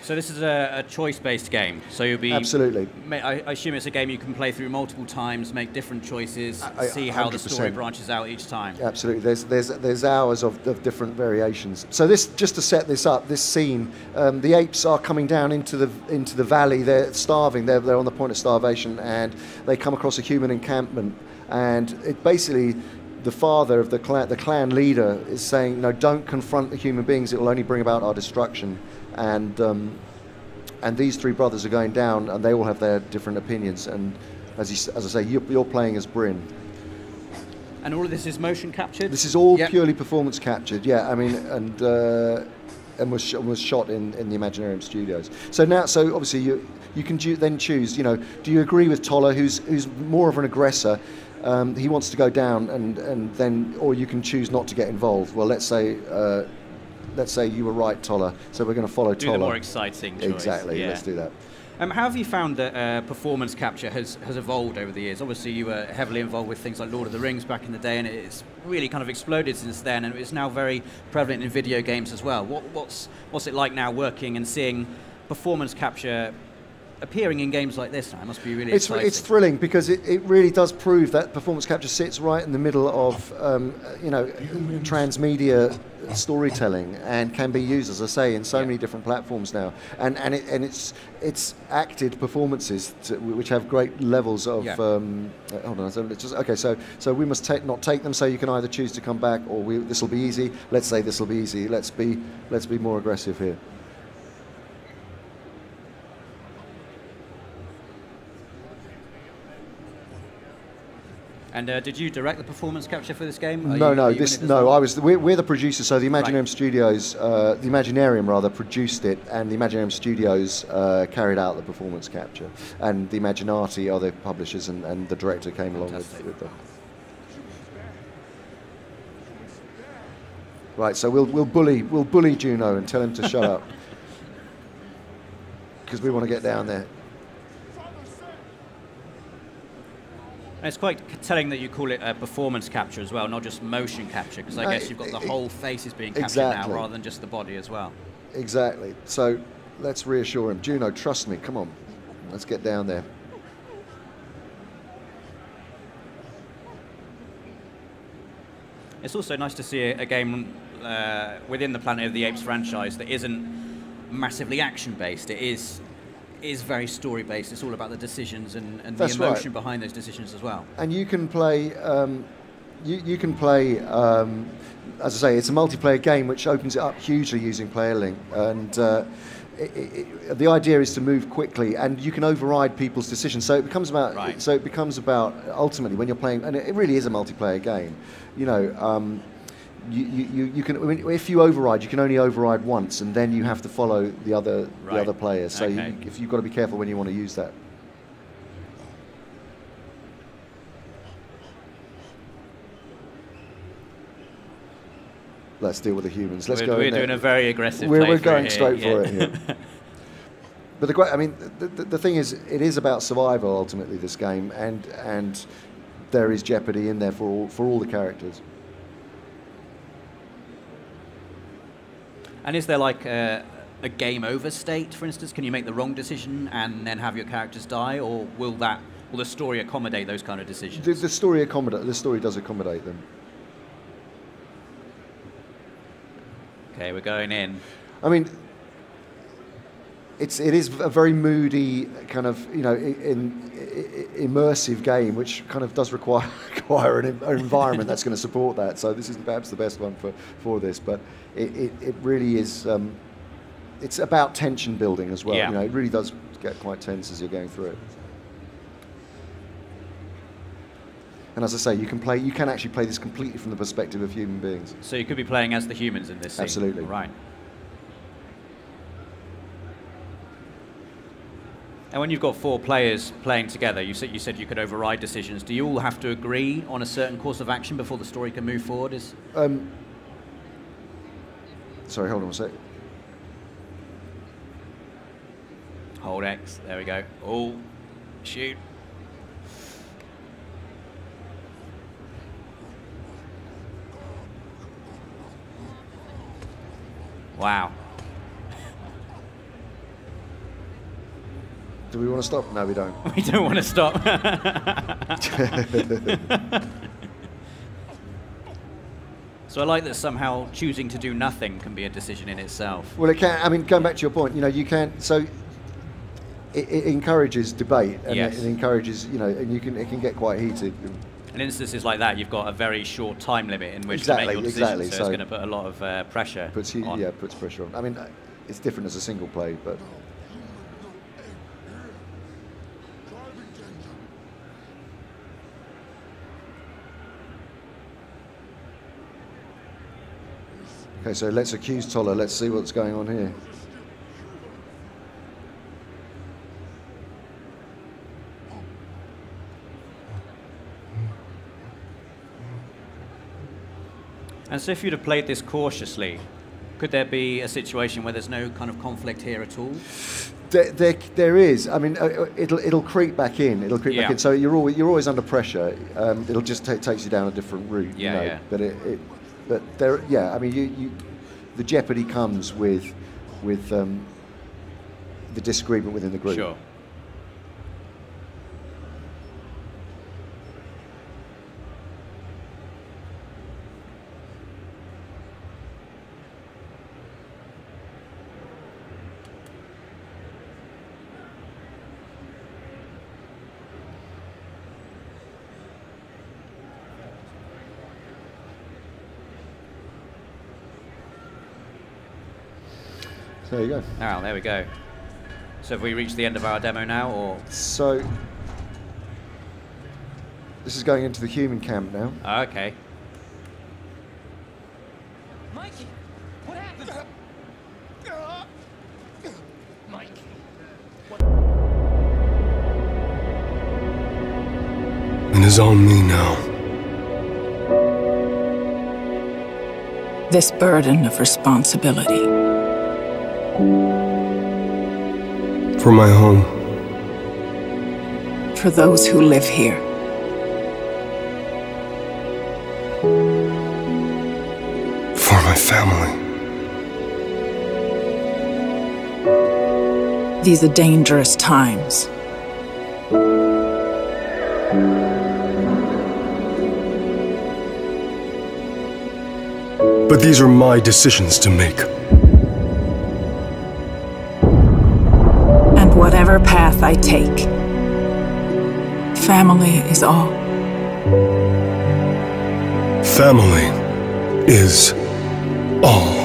So this is a choice-based game. So you'll be absolutely. I assume it's a game you can play through multiple times, make different choices, see how 100%. The story branches out each time. Absolutely. There's hours of different variations. So this, just to set this up, this scene, the apes are coming down into the valley. They're starving. They're on the point of starvation, and they come across a human encampment, and it basically. The father of the clan leader is saying, no, don't confront the human beings, it will only bring about our destruction. And these three brothers are going down, and they all have their different opinions. And as I say, you're playing as Bryn. And all of this is motion captured? This is all purely performance captured, yeah. I mean, and was shot in the Imaginarium Studios. So obviously you can then choose, you know, do you agree with Toller, who's more of an aggressor? He wants to go down, and then, or you can choose not to get involved. Well, let's say you were right, Toller. So we're going to follow Toller. Do the more exciting choice. Exactly. Yeah. Let's do that. How have you found that performance capture has evolved over the years? Obviously, you were heavily involved with things like Lord of the Rings back in the day, and it's really kind of exploded since then, and it's now very prevalent in video games as well. What's it like now working and seeing performance capture appearing in games like this now? It must be really exciting. It's thrilling, because it really does prove that performance capture sits right in the middle of you know, transmedia storytelling, and can be used, as I say, in so many different platforms now. And it's acted performances which have great levels of. Hold on, so we must not take them. So you can either choose to come back, or this will be easy. Let's say this will be easy. Let's be more aggressive here. And did you direct the performance capture for this game? No. We're the producers. So the Imaginarium Studios, the Imaginarium rather, produced it, and the Imaginarium Studios carried out the performance capture, and the Imaginati are the publishers, and the director came along with them. Right. So we'll bully Juno and tell him to shut up, because we want to get down there. And it's quite telling that you call it a performance capture as well, not just motion capture, because I guess you've got the whole face is being captured now, rather than just the body as well. Exactly. So let's reassure him. Juno, trust me. Come on. Let's get down there. It's also nice to see a game within the Planet of the Apes franchise that isn't massively action-based. It is very story-based. It's all about the decisions and the emotion behind those decisions as well. And you can play, you can play, as I say, it's a multiplayer game which opens it up hugely using player link. And the idea is to move quickly, and you can override people's decisions. So it becomes about, ultimately when you're playing, and it really is a multiplayer game. You know. You can, I mean, if you override, you can only override once, and then you have to follow the other players. So if you've got to be careful when you want to use that. Let's deal with the humans. We're doing a very aggressive. We're going straight for it here. But the thing is, it is about survival ultimately. This game, and there is jeopardy in there for all the characters. And is there like a game over state, for instance? Can you make the wrong decision and then have your characters die, or will the story accommodate those kind of decisions? The story does accommodate them. Okay, we're going in. I mean, it is a very moody kind of, you know, immersive game, which kind of does require an environment that's going to support that. So this is perhaps the best one for this, but it really is. It's about tension building as well. You know, it really does get quite tense as you're going through it. And as I say, you can actually play this completely from the perspective of human beings. So you could be playing as the humans in this scene. Absolutely. Right. And when you've got 4 players playing together, you said you could override decisions. Do you all have to agree on a certain course of action before the story can move forward? Sorry, hold on a sec. Hold X. There we go. Oh, shoot. Wow. Do we want to stop? No, we don't. We don't want to stop. So I like that somehow choosing to do nothing can be a decision in itself. Well, it can. I mean, going back to your point, you know, you can. So it encourages debate, and yes. it encourages, you know, and it can get quite heated. In instances like that, you've got a very short time limit in which Exactly, to make your decision, exactly. so it's going to put a lot of pressure on. Yeah, puts pressure on. I mean, it's different as a single play, but. Okay, so let's accuse Toller. Let's see what's going on here. And so if you'd have played this cautiously, could there be a situation where there's no kind of conflict here at all? There is. I mean, it'll creep back in. It'll creep back in. So you're always under pressure. It'll just takes you down a different route. Yeah, you know? yeah. But there, yeah. I mean, the jeopardy comes with the disagreement within the group. Sure. There you go. Oh, there we go. So have we reached the end of our demo now, or? So this is going into the human camp now. Oh, okay. Mikey, what happened? Mikey. It is on me now. This burden of responsibility. For my home. For those who live here. For my family. These are dangerous times. But these are my decisions to make. And whatever path I take, family is all. Family is all.